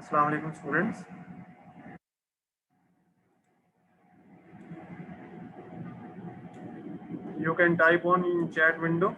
Assalamu alaikum students. You can type on in chat window.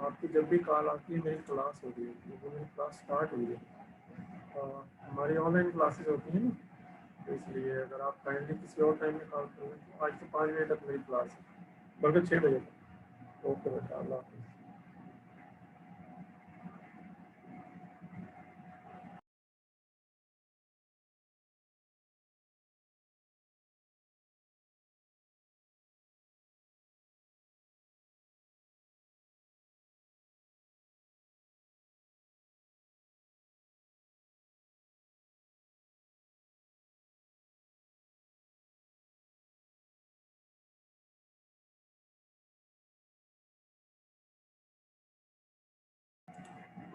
आपकी जब भी call आती है मेरी क्लास हो रही है क्योंकि मेरी क्लास स्टार्ट हुई है। हमारी ऑनलाइन क्लासेस होती हैं ना, तो इसलिए अगर आप काइंडली किसी और टाइम में कॉल करें तो आज से 5 बजे तक मेरी क्लास है, बल्कि 6 बजे तक। ओके बेटा, अल्लाह हाफिज़।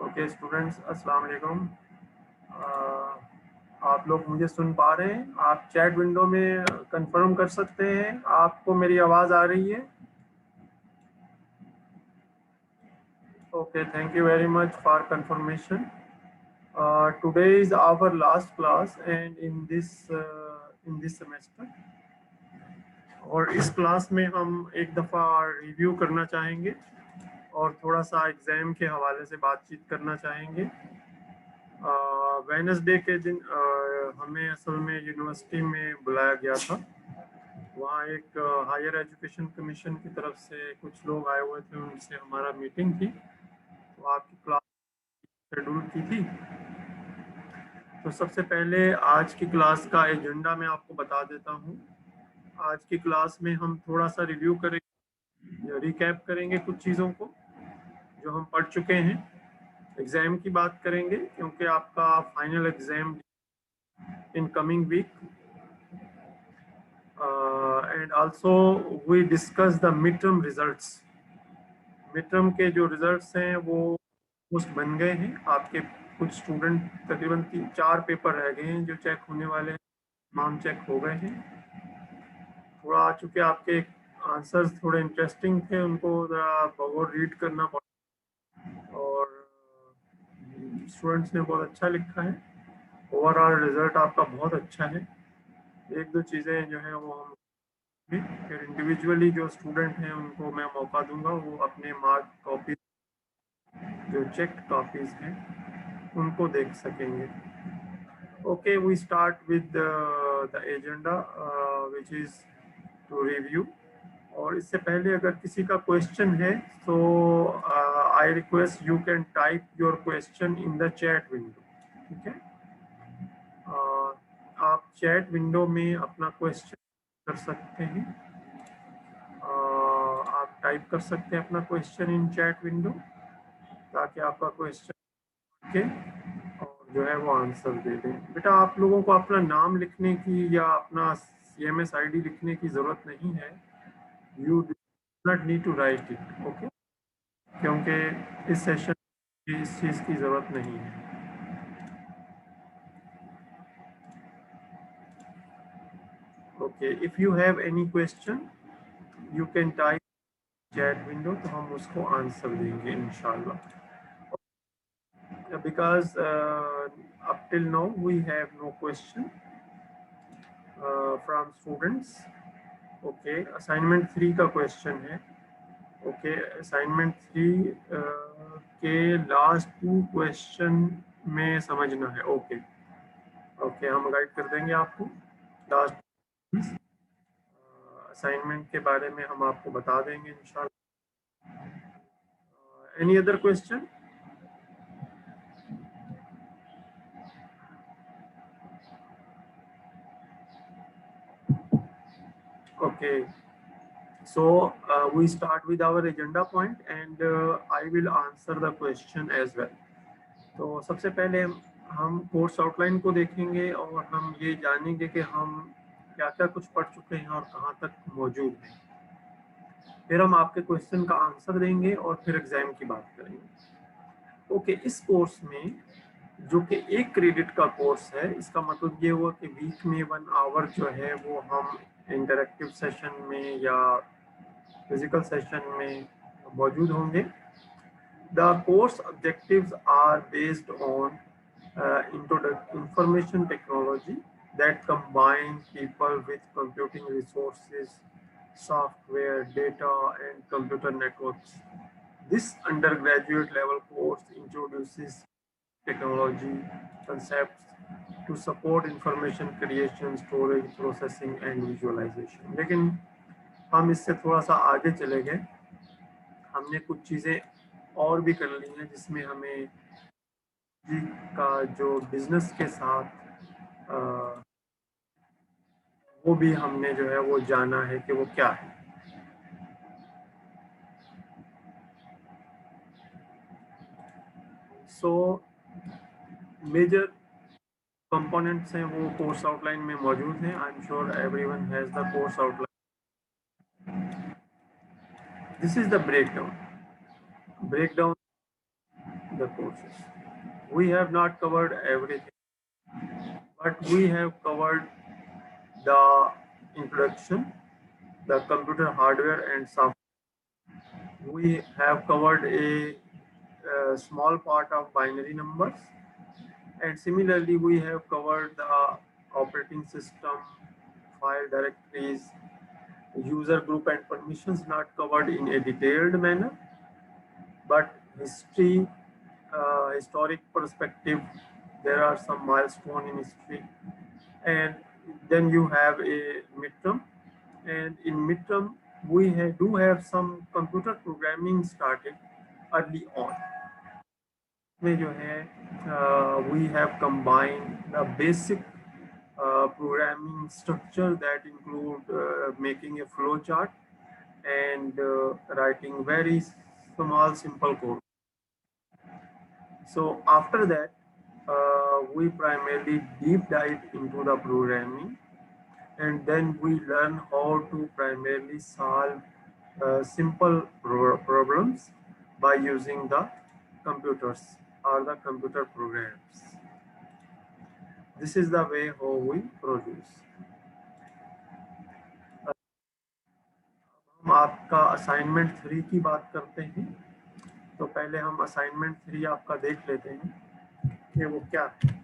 ओके स्टूडेंट्स, अस्सलाम वालेकुम। आप लोग मुझे सुन पा रहे हैं? आप चैट विंडो में कंफर्म कर सकते हैं आपको मेरी आवाज़ आ रही है? Okay, thank you very much for confirmation. Today is our last class and in this semester, और इस क्लास में हम एक दफ़ा रिव्यू करना चाहेंगे और थोड़ा सा एग्ज़ाम के हवाले से बातचीत करना चाहेंगे। वेडनेसडे के दिन हमें असल में यूनिवर्सिटी में बुलाया गया था। वहाँ एक हायर एजुकेशन कमीशन की तरफ से कुछ लोग आए हुए थे, उनसे हमारा मीटिंग थी, तो आपकी क्लास शेड्यूल की थी। तो सबसे पहले आज की क्लास का एजेंडा मैं आपको बता देता हूँ। आज की क्लास में हम थोड़ा सा रिव्यू करेंगे, रिकैप करेंगे कुछ चीज़ों को जो हम पढ़ चुके हैं। एग्ज़ाम की बात करेंगे क्योंकि आपका final exam in coming week, and also we discuss the mid term results. Mid term के जो रिजल्ट्स हैं वो पोस्ट बन गए हैं। आपके कुछ स्टूडेंट तकरीबन 3-4 पेपर रह गए हैं जो चेक होने वाले हैं, तमाम चेक हो गए हैं। थोड़ा आ चुके आपके आंसर्स थोड़े इंटरेस्टिंग थे, उनको ज़रा बहुत रीड करना पड़ा और स्टूडेंट्स ने बहुत अच्छा लिखा है। ओवरऑल रिजल्ट आपका बहुत अच्छा है। एक दो चीज़ें जो है वो हम फिर इंडिविजुअली जो स्टूडेंट हैं उनको मैं मौका दूंगा, वो अपने मार्क कॉपी जो चेक कॉपीज हैं उनको देख सकेंगे। Okay, we start with the agenda which is to review. और इससे पहले अगर किसी का क्वेश्चन है तो I request you can type your question in the chat window. ठीक है, आप चैट विंडो में अपना क्वेश्चन कर सकते हैं। आप टाइप कर सकते हैं अपना क्वेश्चन इन चैट विंडो ताकि आपका क्वेश्चन के और जो है वो आंसर दे दें। बेटा, आप लोगों को अपना नाम लिखने की या अपना CMS ID लिखने की ज़रूरत नहीं है। You do not need to write it, okay, क्योंकि इस सेशन में इस चीज़ की ज़रूरत नहीं है। Okay, if you have any question you can type chat window, तो हम उसको आंसर देंगे इंशाल्लाह। Because up till now we have no question from students. Okay, assignment 3 का क्वेश्चन है। ओके, असाइनमेंट 3 के लास्ट 2 क्वेश्चन में समझना है। ओके ओके, हम गाइड कर देंगे आपको। लास्ट असाइनमेंट के बारे में हम आपको बता देंगे इंशाल्लाह। Any other question? Okay, So we start with our agenda point and I will answer the question as well. तो सबसे पहले हम कोर्स आउटलाइन को देखेंगे और हम ये जानेंगे कि हम क्या क्या कुछ पढ़ चुके हैं और कहाँ तक मौजूद हैं। फिर हम आपके क्वेश्चन का आंसर देंगे और फिर एग्जाम की बात करेंगे। ओके, इस कोर्स में जो कि 1 क्रेडिट का कोर्स है, इसका मतलब ये हुआ कि वीक में 1 आवर जो है वो हम इंटरेक्टिव सेशन में या फिजिकल सेशन में मौजूद होंगे। The course objectives are based on information technology that combine people with computing resources, software, data, and computer networks. This undergraduate level course introduces technology concepts to support information creation, storage, processing, and visualization. लेकिन हम इससे थोड़ा सा आगे चले गए, हमने कुछ चीज़ें और भी कर ली हैं जिसमें हमें जी का जो बिजनेस के साथ वो भी हमने जो है वो जाना है कि वो क्या है। सो मेजर कंपोनेंट्स हैं वो कोर्स आउटलाइन में मौजूद हैं। I am sure everyone has the course outline. This is the breakdown the courses. We have not covered everything, but we have covered the introduction, the computer hardware and software. We have covered a small part of binary numbers, and similarly we have covered the operating system, file directories, user group and permissions, not covered in a detailed manner, but historic perspective, there are some milestone in history, and then you have a midterm, and in midterm we do have some computer programming started early on. में जो है we have combined the basic programming structure that include making a flow chart and writing very small simple code. So after that, we primarily deep dive into the programming, and then we learn how to primarily solve simple problems by using the computers or the computer programs. This is the way how we produce. हम आपका assignment 3 की बात करते हैं, तो पहले हम assignment 3 आपका देख लेते हैं कि वो क्या है।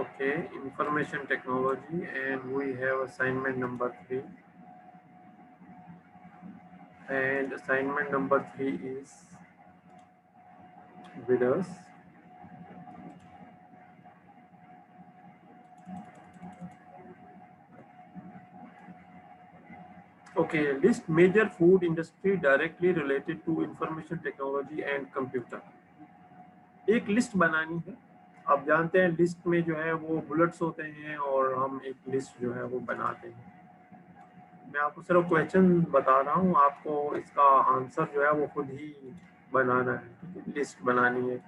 Okay, information technology, and we have assignment number 3, and assignment number 3 is with us. Okay, list major food industry directly related to information technology and computer. एक लिस्ट बनानी है। आप जानते हैं लिस्ट में जो है वो बुलेट्स होते हैं और हम एक लिस्ट जो है वो बनाते हैं। मैं आपको सिर्फ क्वेश्चन बता रहा हूँ, आपको इसका आंसर जो है वो खुद ही बनाना है। लिस्ट बनानी है,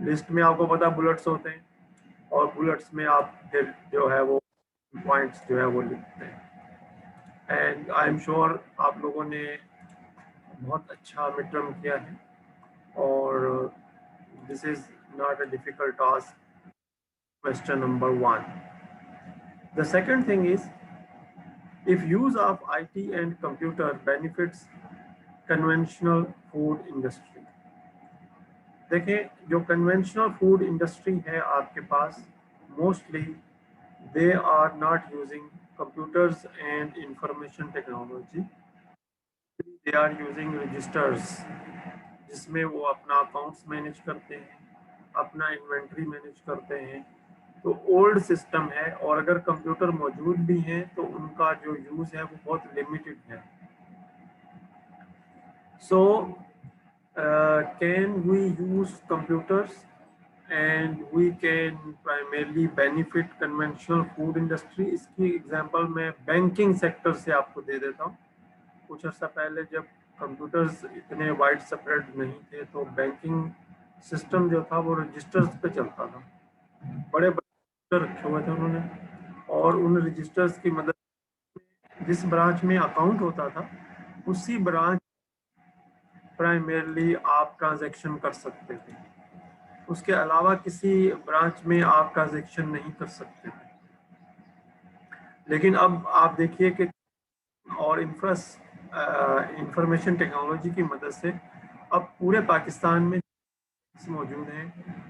लिस्ट में आपको पता बुलेट्स होते हैं और बुलेट्स में आप फिर जो है वो पॉइंट्स जो है वो लिखते हैं। एंड आई एम श्योर आप लोगों ने बहुत अच्छा मिड टर्म किया है और this is not a difficult task. Question number 1. The second thing is, if use of IT and computer benefits conventional food industry. देखें जो conventional food industry है आपके पास, mostly they are not using computers and information technology. They are using registers, जिसमें वो अपना accounts manage करते हैं, अपना इन्वेंट्री मैनेज करते हैं। तो ओल्ड सिस्टम है, और अगर कंप्यूटर मौजूद भी हैं तो उनका जो यूज़ है वो बहुत लिमिटेड है। So can we use computers and we can primarily benefit conventional food industry. इसकी एग्जांपल मैं बैंकिंग सेक्टर से आपको दे देता हूँ। कुछ अर्सा पहले जब कंप्यूटर्स इतने वाइड स्प्रेड नहीं थे तो बैंकिंग सिस्टम जो था वो रजिस्टर्स पे चलता था। बड़े बड़े रजिस्टर रखे हुए थे उन्होंने, और उन रजिस्टर्स की मदद जिस ब्रांच में अकाउंट होता था उसी ब्रांच प्राइमरली आप ट्रांजैक्शन कर सकते थे। उसके अलावा किसी ब्रांच में आप ट्रांजैक्शन नहीं कर सकते थे। लेकिन अब आप देखिए कि और इंफॉर्मेशन टेक्नोलॉजी की मदद से अब पूरे पाकिस्तान में मौजूद हैं।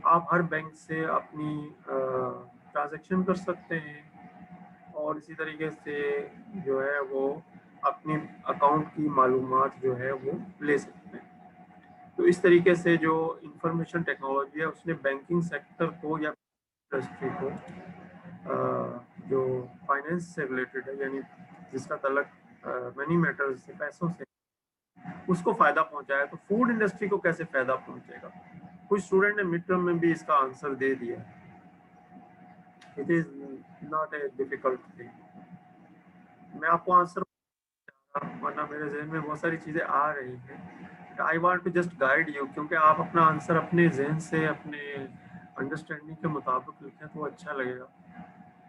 आप हर बैंक से अपनी ट्रांजैक्शन कर सकते हैं, और इसी तरीके से जो है वो अपनी अकाउंट की मालूमात जो है वो ले सकते हैं। तो इस तरीके से जो इंफॉर्मेशन टेक्नोलॉजी है उसने बैंकिंग सेक्टर को या इंडस्ट्री को जो फाइनेंस से रिलेटेड है, यानी जिसका तलक मनी मैटर्स से, पैसों से, उसको फ़ायदा पहुंचाया। तो फूड इंडस्ट्री को कैसे फ़ायदा पहुंचेगा? कुछ स्टूडेंट ने मिड टर्म में भी इसका आंसर दे दिया। It is not a difficult thing. मैं आपको आंसर, वरना मेरे जहन में बहुत सारी चीज़ें आ रही हैं। I want to just guide you, क्योंकि आप अपना आंसर अपने जहन से, अपने अंडरस्टैंडिंग के मुताबिक लिखें तो अच्छा लगेगा।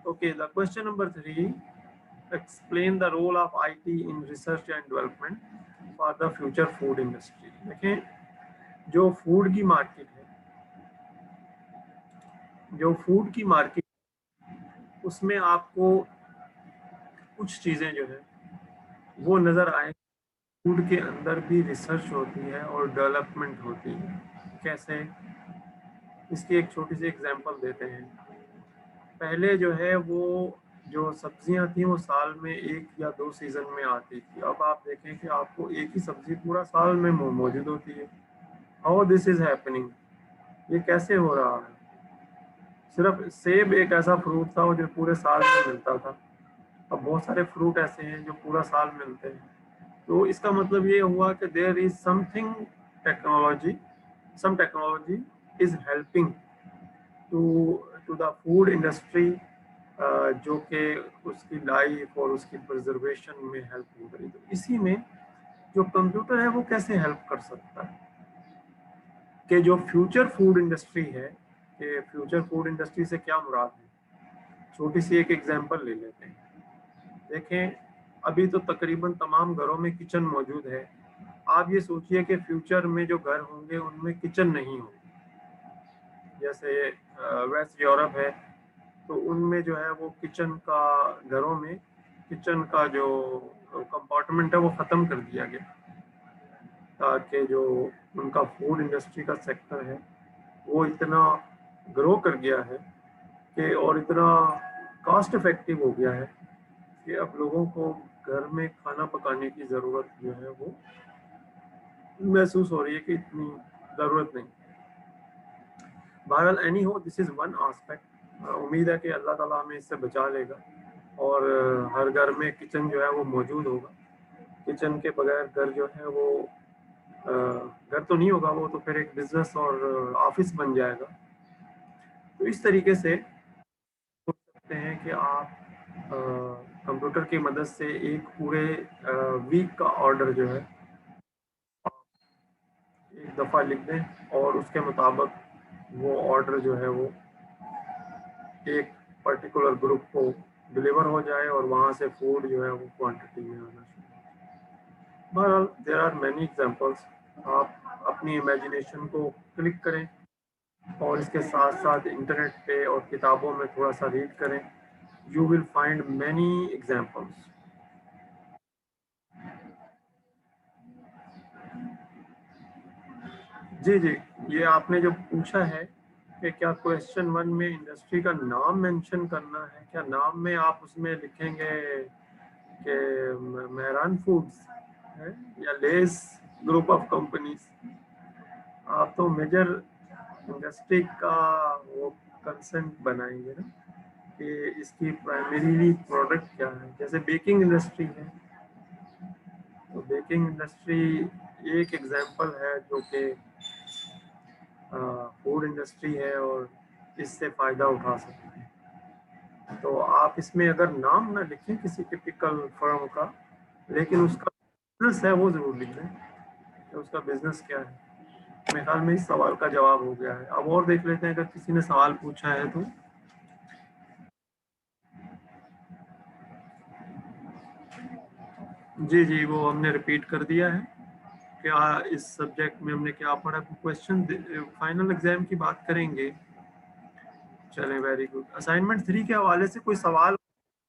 Okay, the question number 3, explain the role of IT in research and development for the future food industry. देखें, जो फूड की मार्केट है, जो फूड की मार्केट, उसमें आपको कुछ चीज़ें जो है वो नज़र आए। फूड के अंदर भी रिसर्च होती है और डेवलपमेंट होती है। कैसे? इसकी एक छोटी सी एग्जांपल देते हैं। पहले जो है वो जो सब्जियां थी वो साल में 1 या 2 सीज़न में आती थी। अब आप देखें कि आपको एक ही सब्जी पूरा साल में मौजूद होती है। How this is happening? ये कैसे हो रहा है? सिर्फ सेब एक ऐसा फ्रूट था जो पूरे साल में मिलता था। अब बहुत सारे फ्रूट ऐसे हैं जो पूरा साल मिलते हैं। तो इसका मतलब ये हुआ कि there is something technology, some technology is helping to to the food industry, जो कि उसकी लाइफ और उसकी प्रिजर्वेशन में हेल्प हो रही। तो इसी में जो कंप्यूटर है वो कैसे हेल्प कर सकता है कि जो फ्यूचर फूड इंडस्ट्री है, कि फ्यूचर फूड इंडस्ट्री से क्या मुराद है। छोटी सी एक एग्जांपल ले लेते हैं। देखें, अभी तो तकरीबन तमाम घरों में किचन मौजूद है। आप ये सोचिए कि फ्यूचर में जो घर होंगे उनमें किचन नहीं होगी। जैसे वेस्ट यूरोप है, तो उनमें जो है वो किचन का, घरों में किचन का जो कंपार्टमेंट है वो ख़त्म कर दिया गया, ताकि जो उनका फूड इंडस्ट्री का सेक्टर है वो इतना ग्रो कर गया है कि, और इतना कॉस्ट इफेक्टिव हो गया है कि अब लोगों को घर में खाना पकाने की ज़रूरत जो है वो महसूस हो रही है कि इतनी ज़रूरत नहीं। बहरहाल, एनी हो, दिस इज़ वन आस्पेक्ट। उम्मीद है कि अल्लाह ताला हमें इससे बचा लेगा, और हर घर में किचन जो है वो मौजूद होगा। किचन के बगैर घर जो है वो घर तो नहीं होगा, वो तो फिर एक बिजनेस और ऑफिस बन जाएगा। तो इस तरीके से सोच सकते हैं कि आप कंप्यूटर की मदद से एक पूरे वीक का ऑर्डर जो है एक दफ़ा लिख दें, और उसके मुताबिक वो ऑर्डर जो है वो एक पर्टिकुलर ग्रुप को डिलीवर हो जाए, और वहाँ से फूड जो है वो क्वांटिटी में आना शुरू। बहरहाल, देयर आर मैनी एग्जांपल्स। आप अपनी इमेजिनेशन को क्लिक करें, और इसके साथ साथ इंटरनेट पे और किताबों में थोड़ा सा रीड करें। You will find many examples. जी जी, ये आपने जो पूछा है कि क्या क्वेश्चन 1 में इंडस्ट्री का नाम मेंशन करना है, क्या नाम में आप उसमें लिखेंगे कि मेहरान फूड्स? है या लेस ग्रुप ऑफ कंपनीज। आप तो मेजर इंडस्ट्री का वो कंसेंट बनाएंगे ना कि इसकी प्राइमरी प्रोडक्ट क्या है। जैसे बेकिंग इंडस्ट्री है, तो बेकिंग इंडस्ट्री एक एग्जांपल है जो कि फूड इंडस्ट्री है और इससे फ़ायदा उठा सकते हैं। तो आप इसमें अगर नाम ना लिखें किसी टिपिकल फर्म का, लेकिन उसका बिजनेस है वो ज़रूर लिख लें कि उसका बिजनेस क्या है। मेरे ख्याल में इस सवाल का जवाब हो गया है। अब और देख लेते हैं अगर किसी ने सवाल पूछा है तो। जी जी, वो हमने रिपीट कर दिया है। क्या इस सब्जेक्ट में हमने क्या पढ़ा, क्वेश्चन फाइनल एग्जाम की बात करेंगे। चलें, वेरी गुड। असाइनमेंट 3 के हवाले से कोई सवाल?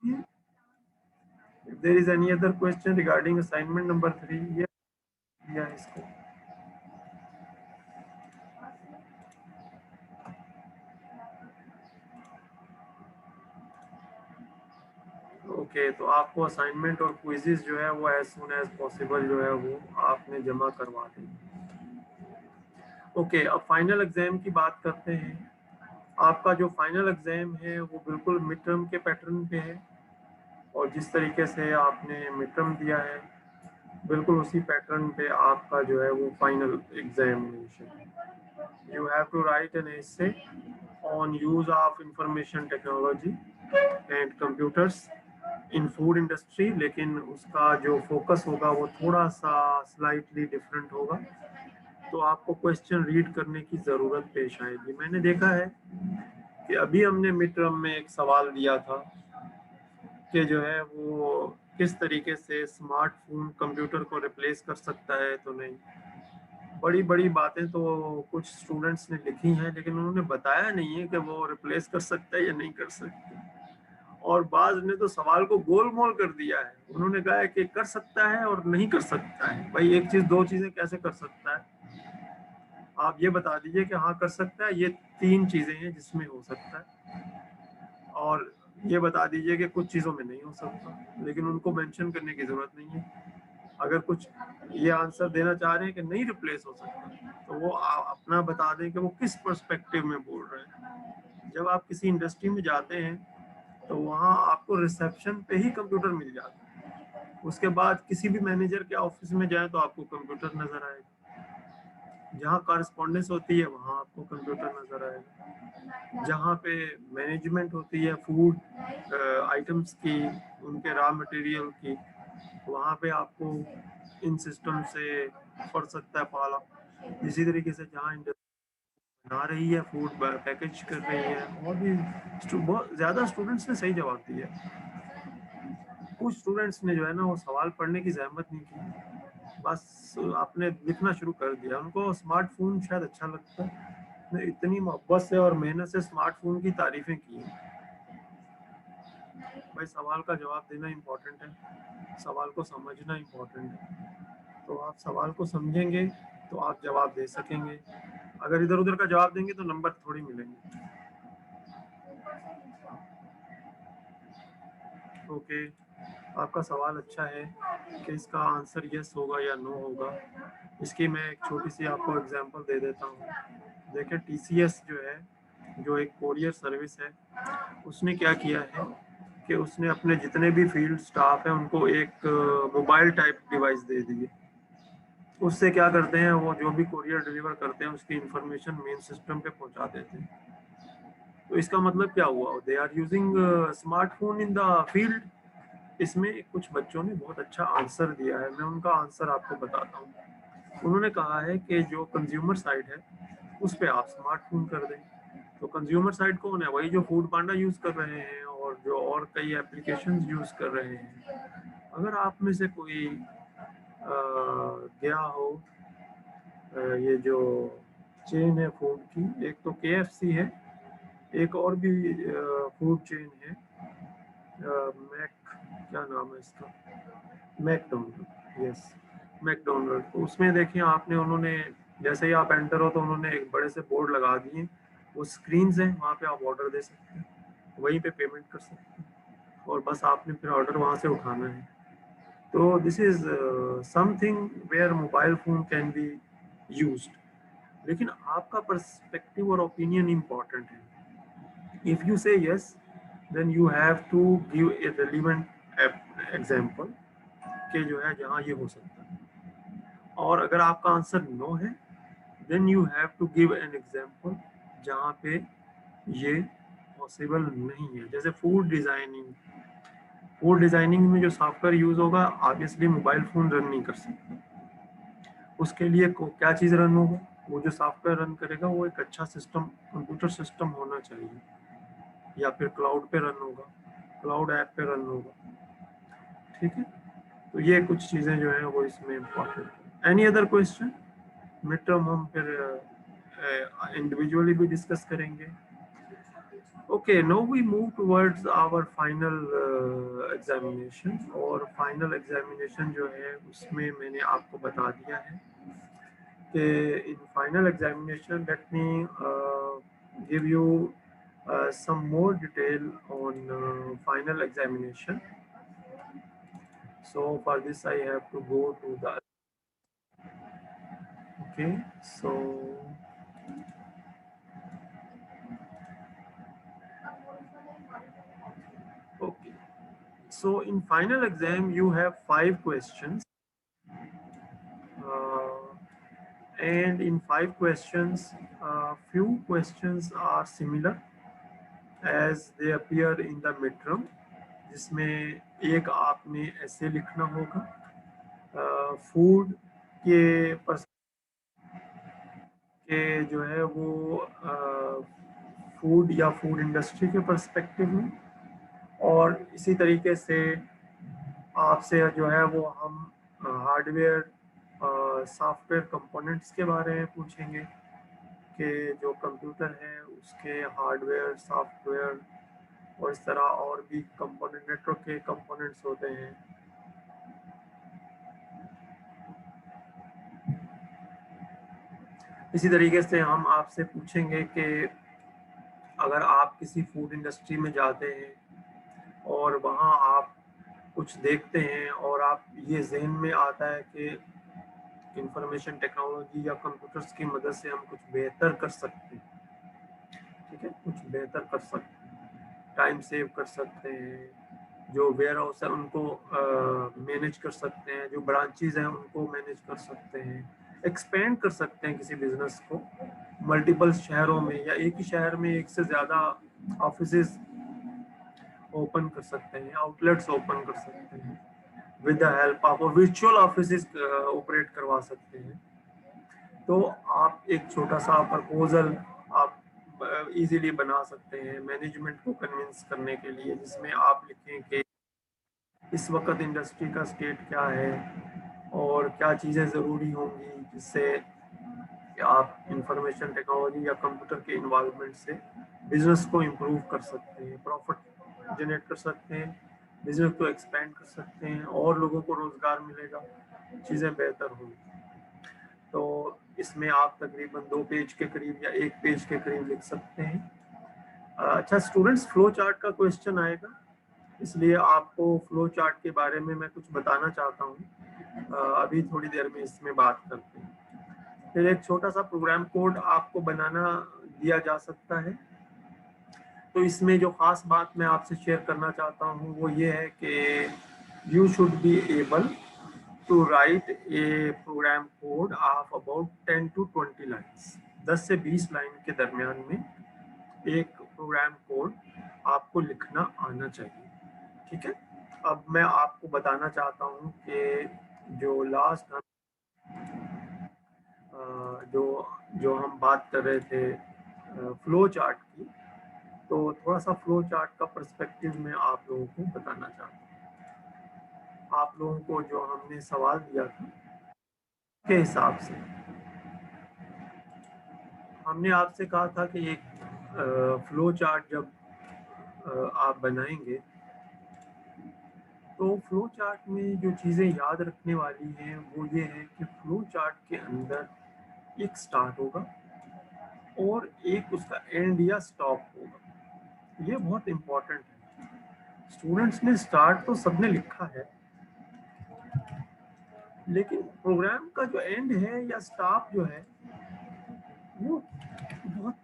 If there is any other question regarding assignment number 3, या इसको ओके। तो आपको असाइनमेंट और क्विज़ेस जो है वो एज सून एज पॉसिबल जो है वो आपने जमा करवा दें। ओके, अब फाइनल एग्जाम की बात करते हैं। आपका जो फाइनल एग्जाम है वो बिल्कुल मिड टर्म के पैटर्न पे है, और जिस तरीके से आपने मिड टर्म दिया है बिल्कुल उसी पैटर्न पे आपका जो है वो फाइनल एग्जामिनेशन है। You have to write an essay on use of information technology and computers in food industry, लेकिन उसका जो फोकस होगा वो थोड़ा सा स्लाइटली डिफरेंट होगा। तो आपको क्वेश्चन रीड करने की ज़रूरत पेश आएगी। मैंने देखा है कि अभी हमने मिड टर्म में एक सवाल दिया था कि जो है वो किस तरीके से स्मार्टफोन कंप्यूटर को रिप्लेस कर सकता है। तो नहीं, बड़ी बड़ी बातें तो कुछ स्टूडेंट्स ने लिखी हैं, लेकिन उन्होंने बताया नहीं है कि वो रिप्लेस कर सकता है या नहीं कर सकता। और बाज ने तो सवाल को गोल मोल कर दिया है। उन्होंने कहा है कि कर सकता है और नहीं कर सकता है। भाई एक चीज दो चीजें कैसे कर सकता है? आप ये बता दीजिए कि हाँ कर सकता है, ये तीन चीजें हैं जिसमें हो सकता है, और ये बता दीजिए कि कुछ चीज़ों में नहीं हो सकता, लेकिन उनको मेंशन करने की ज़रूरत नहीं है। अगर कुछ ये आंसर देना चाह रहे हैं कि नहीं रिप्लेस हो सकता, तो वो अपना बता दें कि वो किस पर्सपेक्टिव में बोल रहे हैं। जब आप किसी इंडस्ट्री में जाते हैं तो वहाँ आपको रिसेप्शन पे ही कंप्यूटर मिल जाता है। उसके बाद किसी भी मैनेजर के ऑफिस में जाए तो आपको कंप्यूटर नज़र आएगा। जहाँ कॉरेस्पॉन्डेंस होती है वहाँ आपको कंप्यूटर नज़र आएगा। जहाँ पे मैनेजमेंट होती है फूड आइटम्स की, उनके रॉ मटेरियल की, वहाँ पे आपको इन सिस्टम से पड़ सकता है पाला। इसी तरीके से जहाँ इंडस्ट्री बना रही है, फूड पैकेज कर रही है, और भी बहुत ज़्यादा स्टूडेंट्स ने सही जवाब दिया। कुछ स्टूडेंट्स ने जो है ना वो सवाल पढ़ने की जहमत नहीं की, बस आपने लिखना शुरू कर दिया। उनको स्मार्टफोन शायद अच्छा लगता है, ने इतनी मोहब्बत से और मेहनत से स्मार्टफोन की तारीफें की हैं। भाई सवाल का जवाब देना इम्पोर्टेंट है, सवाल को समझना इम्पोर्टेंट है। तो आप सवाल को समझेंगे तो आप जवाब दे सकेंगे। अगर इधर उधर का जवाब देंगे तो नंबर थोड़ी मिलेंगे। ओके, आपका सवाल अच्छा है कि इसका आंसर यस होगा या नो होगा। इसकी मैं एक छोटी सी आपको एग्जांपल दे देता हूँ। देखिए टीसीएस जो है, जो एक कोरियर सर्विस है, उसने क्या किया है कि उसने अपने जितने भी फील्ड स्टाफ हैं उनको एक मोबाइल टाइप डिवाइस दे दी है। उससे क्या करते हैं, वो जो भी कोरियर डिलीवर करते हैं उसकी इंफॉर्मेशन मेन सिस्टम पे पहुंचा देते हैं। तो इसका मतलब क्या हुआ, they are using smartphone in the field. इसमें कुछ बच्चों ने बहुत अच्छा आंसर दिया है, मैं उनका आंसर आपको बताता हूँ। उन्होंने कहा है कि जो कंज्यूमर साइड है उस पर आप स्मार्टफोन कर दें। तो कंज्यूमर साइड कौन है? वही जो फूड पांडा यूज़ कर रहे हैं और जो और कई एप्लीकेशंस यूज़ कर रहे हैं। अगर आप में से कोई गया हो, ये जो चेन है फूड की, एक तो केएफसी है, एक और भी फूड चेन है, मैक, क्या नाम है इसका, मैकडोनल्ड, यस मैकडोनल्ड। तो उसमें देखिए आपने, उन्होंने जैसे ही आप एंटर हो तो उन्होंने एक बड़े से बोर्ड लगा दिए, वो स्क्रीन्स हैं, वहाँ पे आप ऑर्डर दे सकते हैं, वहीं पे पेमेंट कर सकते हैं, और बस आपने फिर ऑर्डर वहाँ से उठाना है। तो this is something where mobile phone can be used, लेकिन आपका पर्सपेक्टिव और ओपिनियन इम्पॉर्टेंट है. If you say yes, then you have to give a relevant example के जो है जहाँ ये हो सकता है. और अगर आपका आंसर नो है, then you have to give an example जहाँ पे ये पॉसिबल नहीं है. जैसे फूड डिजाइनिंग में जो सॉफ्टवेयर यूज होगा, ऑब्वियसली मोबाइल फोन रन नहीं कर सकता. उसके लिए क्या चीज़ रन होगा, वो जो सॉफ्टवेयर रन करेगा वो एक अच्छा सिस्टम, कंप्यूटर सिस्टम होना चाहिए, या फिर क्लाउड पे रन होगा, क्लाउड ऐप पे रन होगा. ठीक है, तो ये कुछ चीज़ें जो हैं वो इसमें इम्पोर्टेंट है. Any other question? Mid term हम फिर इंडिविजुअली भी डिस्कस करेंगे. Okay, now we move towards our final examination. और फाइनल एग्जामिनेशन जो है उसमें मैंने आपको बता दिया है कि in final examination let me give you some more detail on final examination. So for this I have to go to the, okay, so okay, so in final exam you have 5 questions, and in 5 questions few questions are similar as they appear in the midterm, जिसमें एक आपने ऐसे लिखना होगा food के के जो है वो फूड या फूड इंडस्ट्री के पर्सपेक्टिव में, और इसी तरीके से आपसे जो है वो हम हार्डवेयर सॉफ्टवेयर कंपोनेंट्स के बारे में पूछेंगे कि जो कंप्यूटर है उसके हार्डवेयर सॉफ्टवेयर और इस तरह और भी कंपोनेंट, नेटवर्क के कंपोनेंट्स होते हैं. इसी तरीके से हम आपसे पूछेंगे कि अगर आप किसी फूड इंडस्ट्री में जाते हैं और वहाँ आप कुछ देखते हैं और आप ये जहन में आता है कि इंफॉर्मेशन टेक्नोलॉजी या कंप्यूटर्स की मदद से हम कुछ बेहतर कर सकते हैं. ठीक है, कुछ बेहतर कर सकते हैं, टाइम सेव कर सकते हैं, जो वेयर हाउस है उनको मैनेज कर सकते हैं, जो ब्रांचेज हैं उनको मैनेज कर सकते हैं, एक्सपेंड कर सकते हैं किसी बिजनेस को मल्टीपल शहरों में, या एक ही शहर में एक से ज़्यादा ऑफिसेज ओपन कर सकते हैं, आउटलेट्स ओपन कर सकते हैं, with the help of virtual offices operate करवा सकते हैं. तो आप एक छोटा सा प्रपोजल आप इजीली बना सकते हैं मैनेजमेंट को कन्विंस करने के लिए, जिसमें आप लिखें कि इस वक्त इंडस्ट्री का स्टेट क्या है और क्या चीज़ें ज़रूरी होंगी जिससे कि आप इंफॉर्मेशन टेक्नोलॉजी या कंप्यूटर के इन्वॉल्वमेंट से बिजनेस को इम्प्रूव कर सकते हैं, प्रॉफिट जनरेट कर सकते हैं, बिजनेस को एक्सपेंड कर सकते हैं, और लोगों को रोज़गार मिलेगा, चीज़ें बेहतर होंगी. तो इसमें आप तकरीबन 2 पेज के करीब या 1 पेज के करीब लिख सकते हैं. अच्छा स्टूडेंट्स, फ्लो चार्ट का क्वेश्चन आएगा, इसलिए आपको फ्लो चार्ट के बारे में मैं कुछ बताना चाहता हूँ. अभी थोड़ी देर में इसमें बात करते हैं. फिर एक छोटा सा प्रोग्राम कोड आपको बनाना दिया जा सकता है. तो इसमें जो खास बात मैं आपसे शेयर करना चाहता हूँ वो ये है कि you should be able to write a program code of about 10 to 20 lines, 10 से 20 लाइन के दरमियान में एक प्रोग्राम कोड आपको लिखना आना चाहिए. ठीक है, अब मैं आपको बताना चाहता हूँ कि जो लास्ट जो जो हम बात कर रहे थे फ्लो चार्ट की, तो थोड़ा सा फ्लो चार्ट का पर्सपेक्टिव में आप लोगों को बताना चाहता हूँ. आप लोगों को जो हमने सवाल दिया था के हिसाब से हमने आपसे कहा था कि एक फ्लो चार्ट जब आप बनाएंगे तो फ्लो चार्ट में जो चीज़ें याद रखने वाली हैं वो ये है कि फ्लो चार्ट के अंदर एक स्टार्ट होगा और एक उसका एंड या स्टॉप होगा. ये बहुत इम्पोर्टेंट है. स्टूडेंट्स ने स्टार्ट तो सबने लिखा है, लेकिन प्रोग्राम का जो एंड है या स्टॉप जो है वो बहुत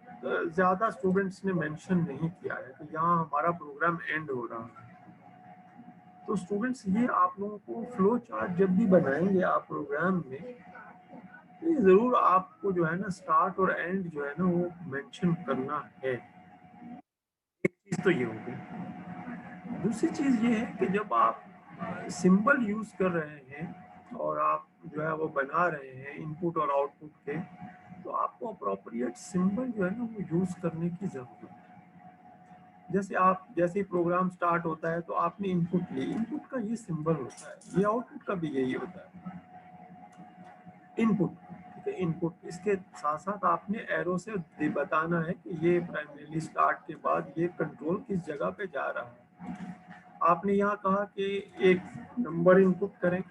ज़्यादा स्टूडेंट्स ने मेंशन नहीं किया है कि यहाँ हमारा प्रोग्राम एंड हो रहा है। तो स्टूडेंट्स ये आप लोगों को फ्लो चार्ट जब भी बनाएंगे आप प्रोग्राम में, तो ये ज़रूर आपको जो है ना स्टार्ट और एंड जो है ना वो मेंशन करना है। एक चीज़ तो ये हो गई। दूसरी चीज़ ये है कि जब आप सिंबल यूज़ कर रहे हैं और आप जो है वो बना रहे हैं इनपुट और आउटपुट के, तो आपको अप्रोप्रिएट सिंबल जो है ना वो यूज़ करने की ज़रूरत है। जैसे आप जैसे ही प्रोग्राम स्टार्ट होता है तो आपने इनपुट ली, इनपुट का ये सिंबल होता है, ये आउटपुट का भी यही होता है, इनपुट। ठीक है, इनपुट। इसके साथ साथ आपने एरो से बताना है कि ये प्राइमरीली स्टार्ट के बाद ये कंट्रोल किस जगह पे जा रहा है। आपने यहाँ कहा कि एक नंबर इनपुट करें,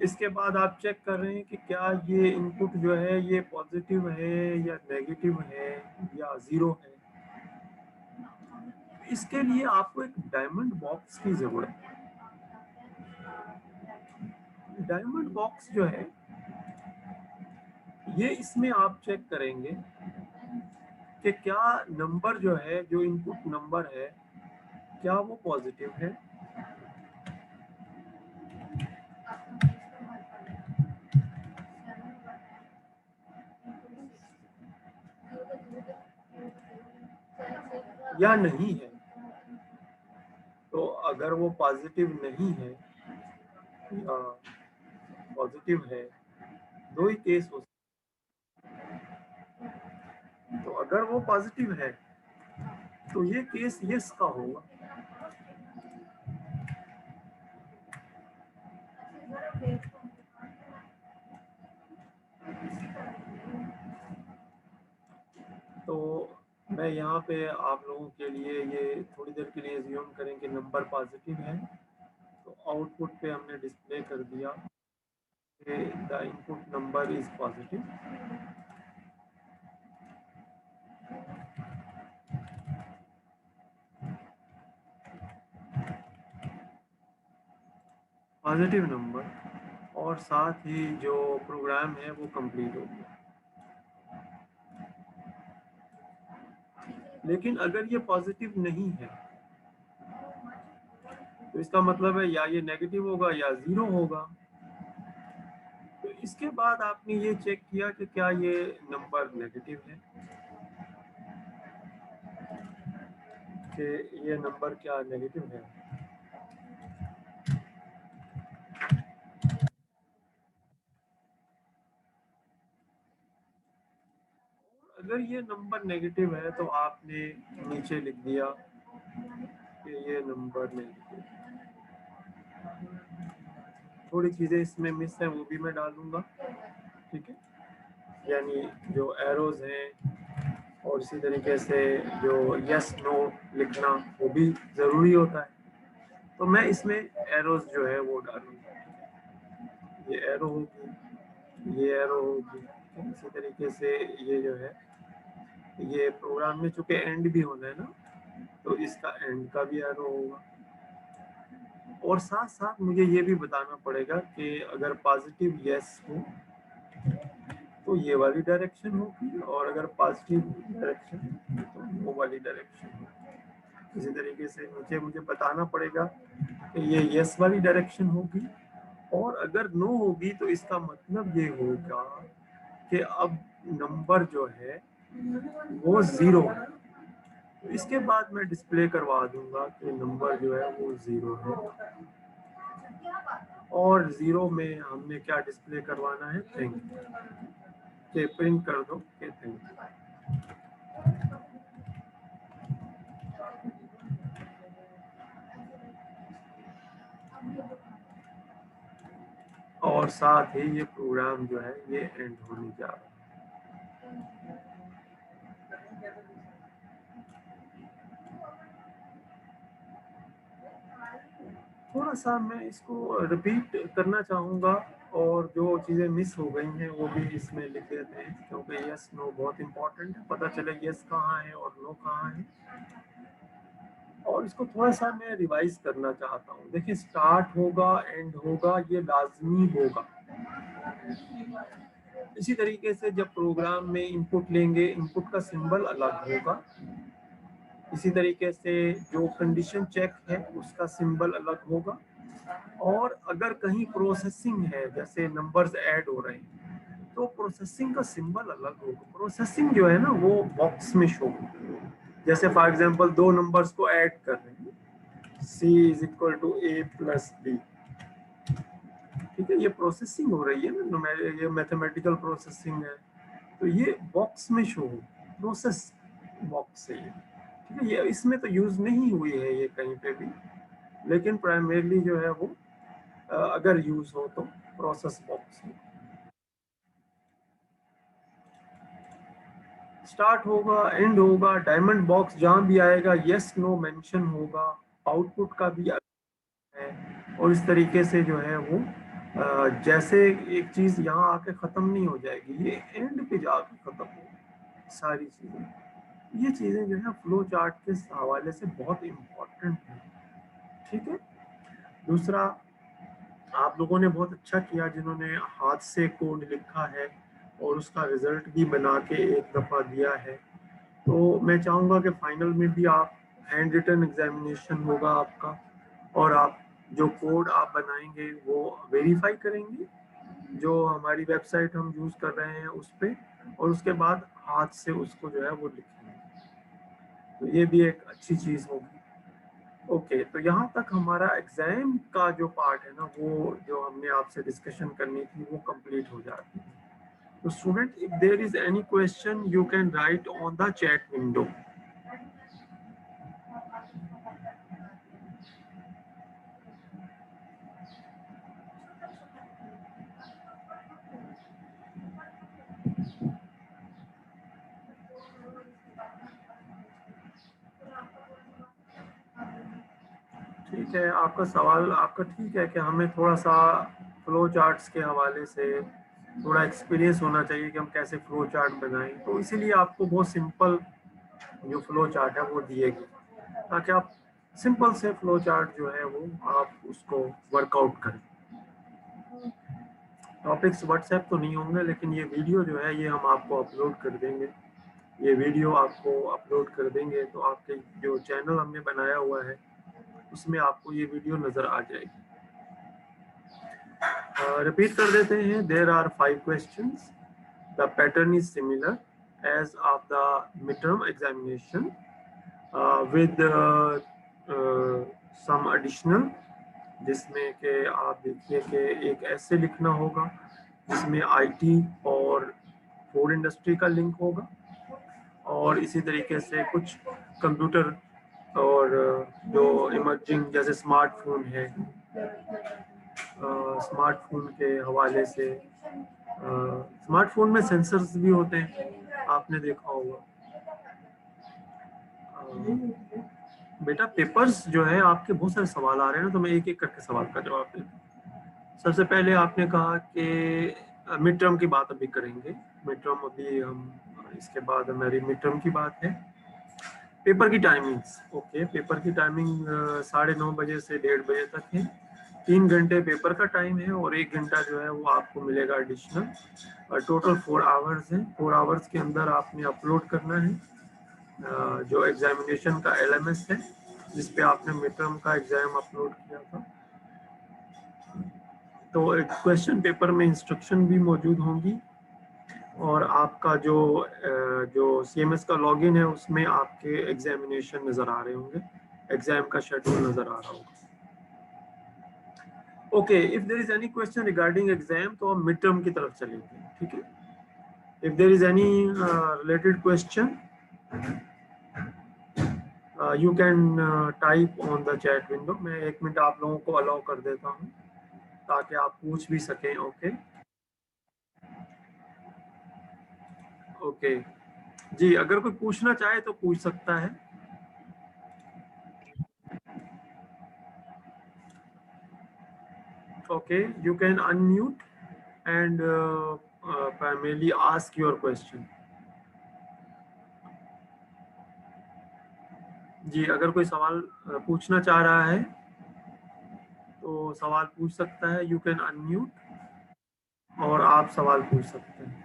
इसके बाद आप चेक कर रहे हैं कि क्या ये इनपुट जो है ये पॉजिटिव है या नेगेटिव है या ज़ीरो है। इसके लिए आपको एक डायमंड बॉक्स की ज़रूरत है। डायमंड बॉक्स जो है ये इसमें आप चेक करेंगे कि क्या नंबर जो है जो इनपुट नंबर है क्या वो पॉजिटिव है, या नहीं है। तो अगर वो पॉजिटिव नहीं है या पॉजिटिव है, दो ही केस हो सकते। तो अगर वो पॉजिटिव है तो ये केस यस का होगा। तो मैं यहाँ पे आप लोगों के लिए ये थोड़ी देर के लिए एज्यूम करें कि नंबर पॉजिटिव है, तो आउटपुट पे हमने डिस्प्ले कर दिया कि the input number is positive. Positive number, और साथ ही जो प्रोग्राम है वो कंप्लीट हो गया। लेकिन अगर ये पॉजिटिव नहीं है तो इसका मतलब है या ये नेगेटिव होगा या ज़ीरो होगा। तो इसके बाद आपने ये चेक किया कि क्या ये नंबर नेगेटिव है, कि ये नंबर क्या नेगेटिव है। अगर ये नंबर नेगेटिव है तो आपने नीचे लिख दिया कि ये नंबर नेगेटिव। थोड़ी चीज़ें इसमें मिस हैं वो भी मैं डालूंगा। ठीक है, यानी जो एरोज हैं और इसी तरीके से जो यस नो लिखना वो भी ज़रूरी होता है। तो मैं इसमें एरोज जो है वो डालूंगा। ये एरो होगी, ये एरो होगी। इसी तरीके से ये जो है ये प्रोग्राम में चूंकि एंड भी होना है ना, तो इसका एंड का भी एरो होगा। और साथ साथ मुझे ये भी बताना पड़ेगा कि अगर पॉजिटिव यस हो तो ये वाली डायरेक्शन होगी, और अगर पॉजिटिव डायरेक्शन तो वो वाली डायरेक्शन होगी। इसी तरीके से नीचे मुझे बताना पड़ेगा कि ये यस वाली डायरेक्शन होगी, और अगर नो होगी तो इसका मतलब ये होगा कि अब नंबर जो है वो ज़ीरो है। तो इसके बाद मैं डिस्प्ले करवा दूंगा कि नंबर जो है वो ज़ीरो है। और ज़ीरो में हमने क्या डिस्प्ले करवाना है, थैंक यू, के प्रिंट कर दो के थैंक यू। और साथ ही ये प्रोग्राम जो है ये एंड होने जा रहा है। थोड़ा सा मैं इसको रिपीट करना चाहूँगा, और जो चीज़ें मिस हो गई हैं वो भी इसमें लिख देते हैं, क्योंकि यस नो बहुत इम्पोर्टेंट है, पता चले यस कहाँ है और नो कहाँ है। और इसको थोड़ा सा मैं रिवाइज करना चाहता हूँ। देखिए, स्टार्ट होगा, एंड होगा, ये लाजमी होगा। इसी तरीके से जब प्रोग्राम में इनपुट लेंगे, इनपुट का सिंबल अलग होगा। इसी तरीके से जो कंडीशन चेक है उसका सिंबल अलग होगा। और अगर कहीं प्रोसेसिंग है, जैसे नंबर्स ऐड हो रहे हैं, तो प्रोसेसिंग का सिंबल अलग होगा। प्रोसेसिंग जो है ना वो बॉक्स में शो होगा। जैसे फॉर एग्जांपल दो नंबर्स को ऐड कर रहे हैं, C is equal to A plus B, ठीक है, ये प्रोसेसिंग हो रही है ना, ये मैथमेटिकल प्रोसेसिंग है, तो ये बॉक्स में शो हो, प्रोसेस बॉक्स है ये, ठीक है। ये इसमें तो यूज नहीं हुई है ये कहीं पे भी, लेकिन प्राइमरीली जो है वो अगर यूज हो तो प्रोसेस बॉक्स हो। स्टार्ट होगा, एंड होगा, डायमंड बॉक्स जहां भी आएगा यस नो मेंशन होगा, आउटपुट का भी है। और इस तरीके से जो है वो जैसे एक चीज यहाँ आके खत्म नहीं हो जाएगी, ये एंड पे जाके खत्म हो सारी चीजें। ये चीजें जो है फ्लो चार्ट के हवाले से बहुत इम्पोर्टेंट है, ठीक है। दूसरा, आप लोगों ने बहुत अच्छा किया जिन्होंने हाथ से कोड लिखा है और उसका रिजल्ट भी बना के एक दफा दिया है। तो मैं चाहूँगा कि फाइनल में भी आप, हैंड रिटन एग्जामिनेशन होगा आपका, और आप जो कोड आप बनाएंगे वो वेरीफाई करेंगे जो हमारी वेबसाइट हम यूज़ कर रहे हैं उस पर, और उसके बाद हाथ से उसको जो है वो लिखेंगे। तो ये भी एक अच्छी चीज़ होगी। ओके, तो यहाँ तक हमारा एग्जाम का जो पार्ट है ना, वो जो हमने आपसे डिस्कशन करनी थी वो कंप्लीट हो जाती है। तो student, if there is any question you can write on the chat window. ठीक है, आपका सवाल आपका ठीक है कि हमें थोड़ा सा फ्लो चार्ट्स के हवाले से थोड़ा एक्सपीरियंस होना चाहिए कि हम कैसे फ्लो चार्ट बनाएं, तो इसीलिए आपको बहुत सिंपल जो फ्लो चार्ट है वो दिएगी, ताकि आप सिंपल से फ्लो चार्ट जो है वो आप उसको वर्कआउट करें। टॉपिक्स व्हाट्सएप तो नहीं होंगे, लेकिन ये वीडियो जो है ये हम आपको अपलोड कर देंगे। ये वीडियो आपको अपलोड कर देंगे तो आपके जो चैनल हमने बनाया हुआ है उसमें आपको ये वीडियो नज़र आ जाएगी। रिपीट कर देते हैं, there are 5 questions, the pattern is similar as of the mid term examination with some additional, जिसमें कि आप देखिए कि एक ऐसे लिखना होगा जिसमें आईटी और फूड इंडस्ट्री का लिंक होगा, और इसी तरीके से कुछ कंप्यूटर और जो इमर्जिंग जैसे स्मार्टफोन है, स्मार्टफोन के हवाले से, स्मार्टफोन में सेंसर्स भी होते हैं, आपने देखा होगा। बेटा, पेपर्स जो है आपके बहुत सारे सवाल आ रहे हैं ना, तो मैं एक एक करके सवाल का जवाब देता हूँ। सबसे पहले आपने कहा कि मिड टर्म की बात अभी करेंगे, मिड टर्म अभी हम, इसके बाद हमारी मिड टर्म की बात है। पेपर की टाइमिंग्स, ओके, पेपर की टाइमिंग 9:30 से 1:30 तक है। 3 घंटे पेपर का टाइम है और 1 घंटा जो है वो आपको मिलेगा एडिशनल, और टोटल 4 आवर्स है। 4 आवर्स के अंदर आपने अपलोड करना है जो एग्जामिनेशन का LMS है जिस पे आपने मिड टर्म का एग्जाम अपलोड किया था। तो क्वेश्चन पेपर में इंस्ट्रक्शन भी मौजूद होंगी, और आपका जो CMS का लॉगिन है उसमें आपके एग्जामिनेशन नज़र आ रहे होंगे, एग्जाम का शेड्यूल नज़र आ रहा होगा। Okay, if there is any question regarding exam तो हम मिड टर्म की तरफ चलेंगे, ठीक है। If there is any related question you can type on the chat window. मैं 1 मिनट आप लोगों को अलाउ कर देता हूँ ताकि आप पूछ भी सकें। ओके ओके जी, अगर कोई पूछना चाहे तो पूछ सकता है। Okay, you can unmute and primarily ask your question. जी, अगर कोई सवाल पूछना चाह रहा है तो सवाल पूछ सकता है। यू कैन अनम्यूट और आप सवाल पूछ सकते हैं।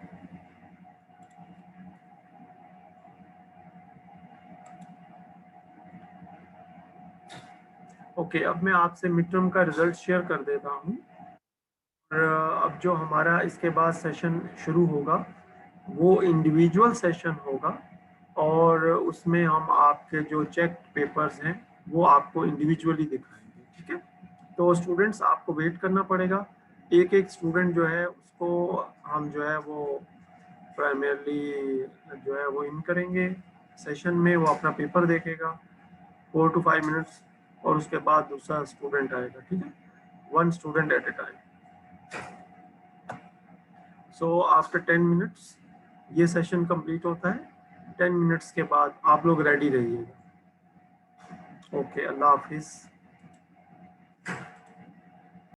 ओके, अब मैं आपसे मिड टर्म का रिजल्ट शेयर कर देता हूँ। और अब जो हमारा इसके बाद सेशन शुरू होगा वो इंडिविजुअल सेशन होगा, और उसमें हम आपके जो चेक पेपर्स हैं वो आपको इंडिविजुअली दिखाएंगे। ठीक है, तो स्टूडेंट्स आपको वेट करना पड़ेगा। एक एक स्टूडेंट जो है उसको हम जो है वो प्राइमरली जो है वो इन करेंगे सेशन में, वो अपना पेपर देखेगा 4 to 5 मिनट्स, और उसके बाद दूसरा स्टूडेंट आएगा। ठीक है, 1 student at A time. So after 10 minutes ये सेशन कंप्लीट होता है। 10 मिनट्स के बाद आप लोग रेडी रहिएगा। ओके, अल्लाह हाफिज़।